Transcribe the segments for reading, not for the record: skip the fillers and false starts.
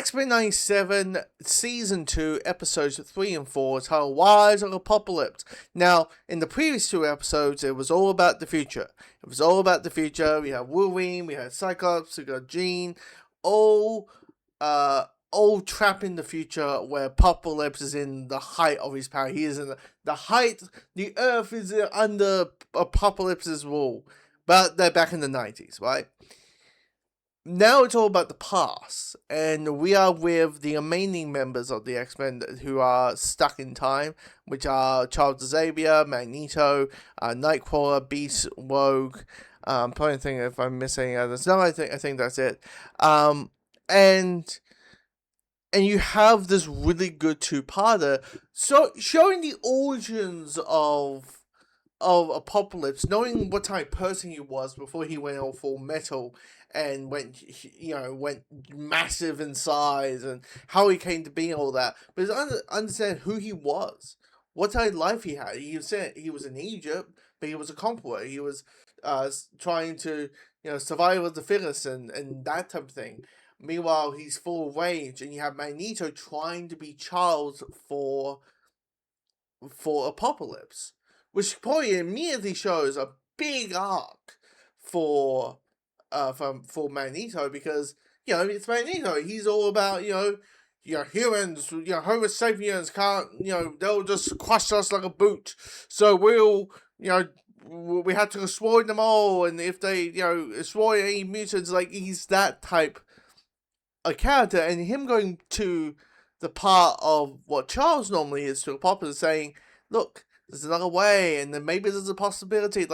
X-Men 97, Season 2, Episodes 3 and 4, titled Rise of Apocalypse. Now, in the previous 2 episodes, it was all about the future. We had Wolverine, we had Cyclops, we got Jean, all trapped in the future where Apocalypse is in the height of his power. He is in the height, the Earth is under Apocalypse's rule. But they're back in the 90s, right? Now it's all about the past, and we are with the remaining members of the X-Men who are stuck in time, which are Charles Xavier, Magneto, Nightcrawler, Beast, Rogue. Probably think if I'm missing any others. No, I think that's it. And you have this really good two-parter, so showing the origins of Apocalypse, knowing what type of person he was before he went all full metal and went massive in size, and how he came to be and all that. But understand who he was, what type of life he had. He was in Egypt, but he was a conqueror. He was trying to survive of the fittest and that type of thing. Meanwhile, he's full of rage, and you have Magneto trying to be Charles for Apocalypse, which probably immediately shows a big arc for Magneto, because it's Magneto. He's all about humans, Homo sapiens can't, they'll just crush us like a boot. So we had to destroy them all, and if they destroy any mutants, like he's that type of character, and him going to the part of what Charles normally is to Apocalypse, saying, look, there's another way, and then maybe there's a possibility,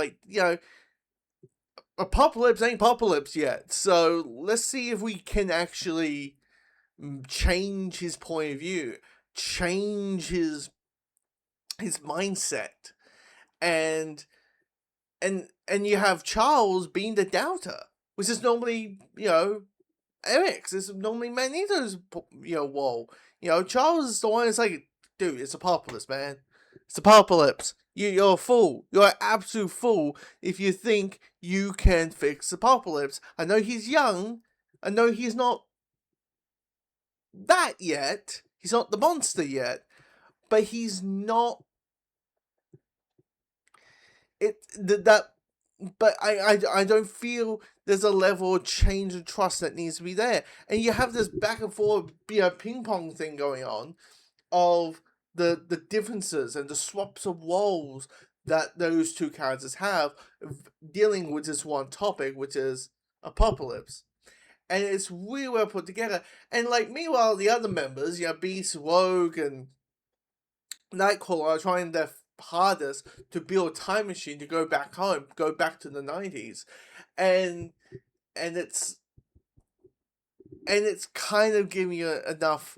Apocalypse ain't Apocalypse yet, so let's see if we can actually change his point of view, change his mindset, and you have Charles being the doubter, which is normally, Eric's, is normally Magneto's, wall. Charles is the one that's like, dude, it's Apocalypse, man. It's Apocalypse. You're a fool. You're an absolute fool if you think you can fix Apocalypse. I know he's young. I know he's not that yet. He's not the monster yet. But he's not... But I don't feel there's a level of change and trust that needs to be there. And you have this back and forth ping pong thing going on of the differences and the swaps of roles that those two characters have dealing with this one topic, which is Apocalypse. And it's really well put together. And meanwhile, the other members, Beast, Rogue, and Nightcrawler are trying their hardest to build a time machine to go back home, go back to the 90s. And it's kind of giving you enough.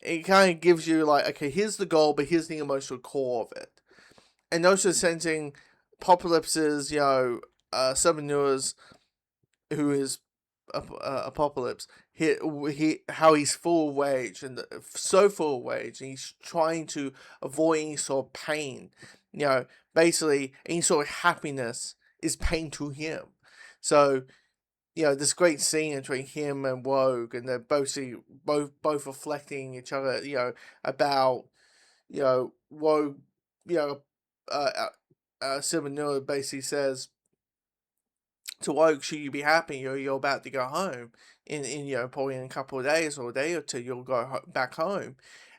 It kind of gives you okay, here's the goal, but here's the emotional core of it. And also sensing Apocalypse's, Submanua's, who is Apocalypse, how he's full of rage, and so full of rage, and he's trying to avoid any sort of pain. Basically, any sort of happiness is pain to him. So, this great scene between him and Rogue, and they're both reflecting each other, about, Rogue, Silvanua basically says to Rogue, should you be happy, you're about to go home in probably in a couple of days or a day or two, you'll go back home.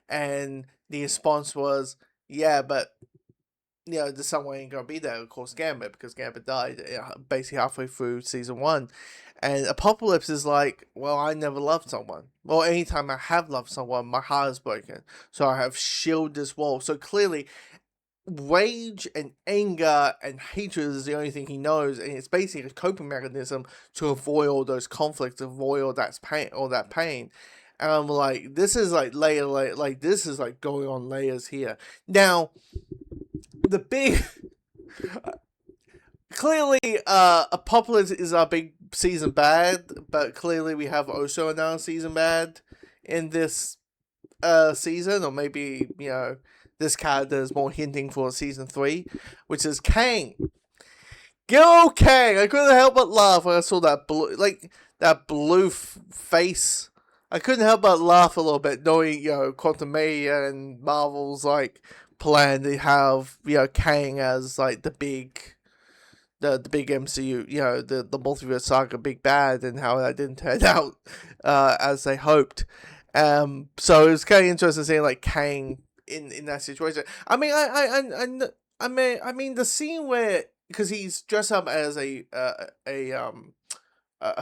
And the response was, yeah, but there's someone ain't gonna be there. Of course, Gambit, because Gambit died basically halfway through season 1. And Apocalypse is like, well, I never loved someone. Well, anytime I have loved someone, my heart is broken. So I have shielded this wall. So clearly, rage and anger and hatred is the only thing he knows, and it's basically a coping mechanism to avoid all those conflicts, avoid all that pain. And I'm like, this is layer, this is going on layers here. Now, the big... Clearly, Apocalypse is our big season bad, but clearly we have also another season bad in this season, or maybe, this character is more hinting for season 3, which is Kang. Good old Kang! I couldn't help but laugh when I saw that blue face I couldn't help but laugh a little bit, knowing Quantum Mania and Marvel's like plan to have Kang as like the big MCU, the multiverse saga big bad, and how that didn't turn out as they hoped. So it was kind of interesting seeing like Kang in that situation. I mean, I mean the scene where, because he's dressed up as a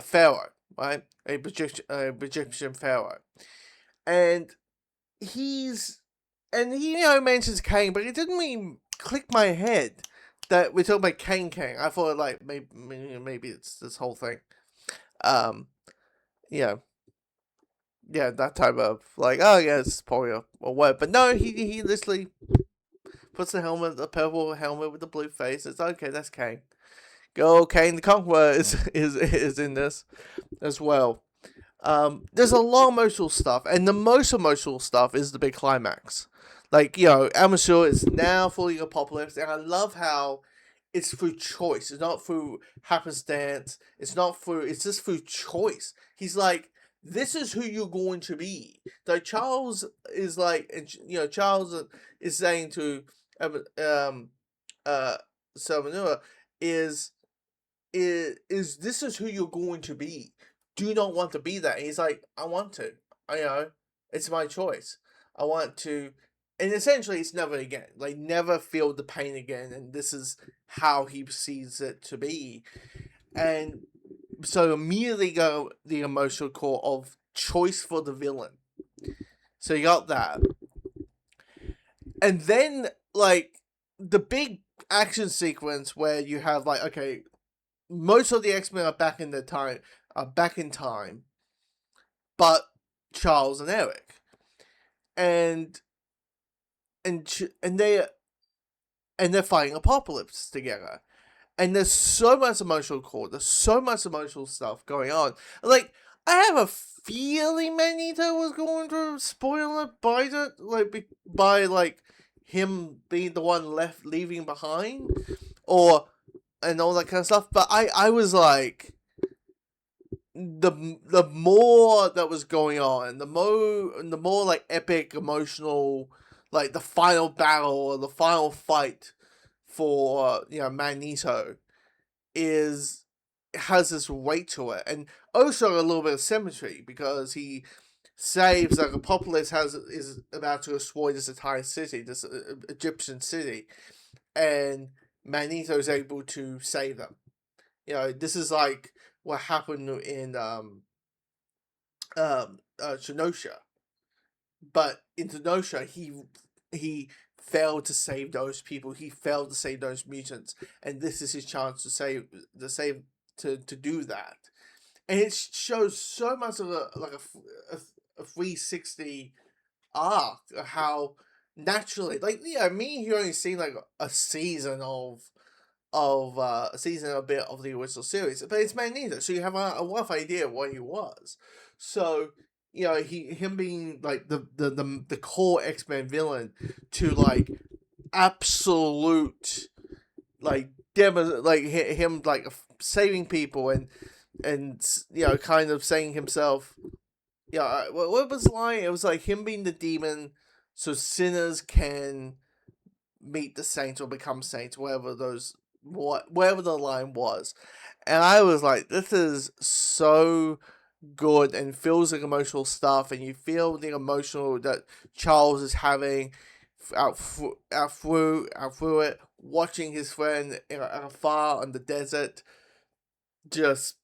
pharaoh, right? Egyptian pharaoh, and he's and he mentions Kang, but it didn't really click my head that we're talking about Kang. I thought like maybe it's this whole thing. Um, yeah, yeah, that type of like, oh yeah, it's probably a word, but no, he literally puts the purple helmet with the blue face. It's okay, that's Kang. Go Kang the Conqueror is in this as well. There's a lot of emotional stuff, and the most emotional stuff is the big climax. Like, Amateur is now fully apocalypse, and I love how it's through choice. It's not through happenstance. It's just through choice. He's like, this is who you're going to be. Like, Charles is like, Charles is saying to, uh, Salvanua, is, this is who you're going to be. Do you not want to be that? And he's like, I want to. It's my choice. I want to. And essentially, it's never again. Like, never feel the pain again. And this is how he sees it to be. And so immediately go the emotional core of choice for the villain. So you got that. And then, like, the big action sequence where you have, like, okay, most of the X-Men are back in time, but Charles and Eric, and they're fighting Apocalypse together, and there's so much emotional core, there's so much emotional stuff going on. Like, I have a feeling Magneto was going to spoil it by him being the one leaving behind, and all that kind of stuff. But I was like, the more that was going on, the more like epic, emotional, like the final battle or the final fight for Magneto has this weight to it, and also a little bit of symmetry, because he saves, like, Apocalypse is about to destroy this entire city, this Egyptian city, and Magneto is able to save them. This is like what happened in Genosha, but in Genosha he failed to save those people. He failed to save those mutants, and this is his chance to do that. And it shows so much of a 360 arc of how naturally, like, me, you only seen like a season a season a bit of the original series, but it's Magneto, so you have a rough idea of what he was. So him being like the core X-Men villain to like absolute like him like saving people and kind of saying himself, what was the line? It was like him being the demon so sinners can meet the saints or become saints, wherever the line was. And I was like, this is so good, and feels like emotional stuff, and you feel the emotional that Charles is having out through it, watching his friend afar in the desert. Just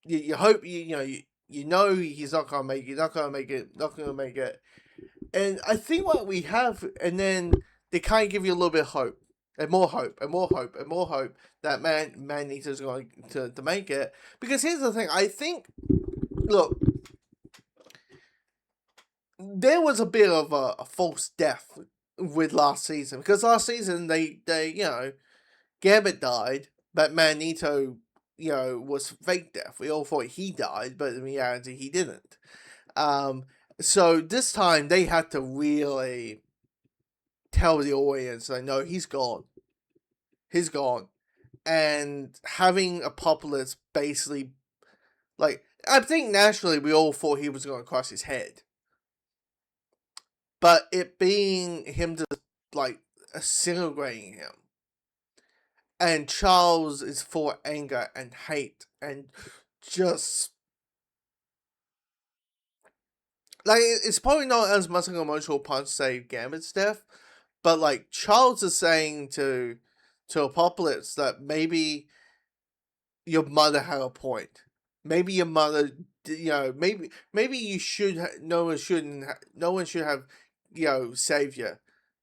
you hope you know he's not gonna make it, not gonna make it. And I think what we have, and then they kind of give you a little bit of hope, and more hope, and more hope, and more hope that Magneto going to make it. Because here's the thing, I think, look, there was a bit of a false death with last season, because last season they Gambit died, but Magneto was fake death. We all thought he died, but in reality he didn't. So this time they had to really tell the audience, like, no, he's gone. He's gone. And having Apocalypse basically, like, I think naturally we all thought he was going to cross his head. But it being him just, like, disintegrating him. And Charles is full of anger and hate and just. Like, it's probably not as much an emotional punch, say, Gambit's death, but, like, Charles is saying to Apocalypse that maybe your mother had a point. Maybe your mother, maybe you should. No one shouldn't. No one should have, saved you.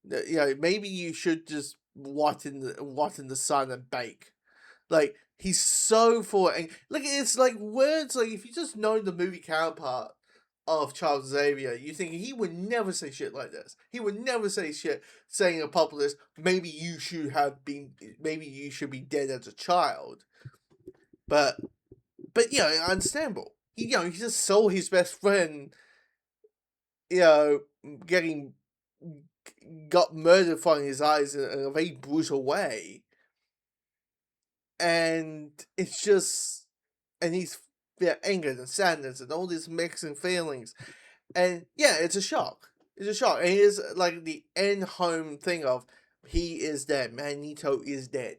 Maybe you should just rot in the sun and bake. Like, he's so full, and like, it's like words. Like, if you just know the movie counterpart of Charles Xavier, you think he would never say shit like this. He would never say shit saying a populist, maybe you should be dead as a child. But understandable. He just saw his best friend, getting got murdered in front of his eyes in a very brutal way. And it's just, and he's angered and sadness and all these mixing feelings. And yeah, it's a shock. It's a shock. And it is like the end home thing of, he is dead. Magneto is dead.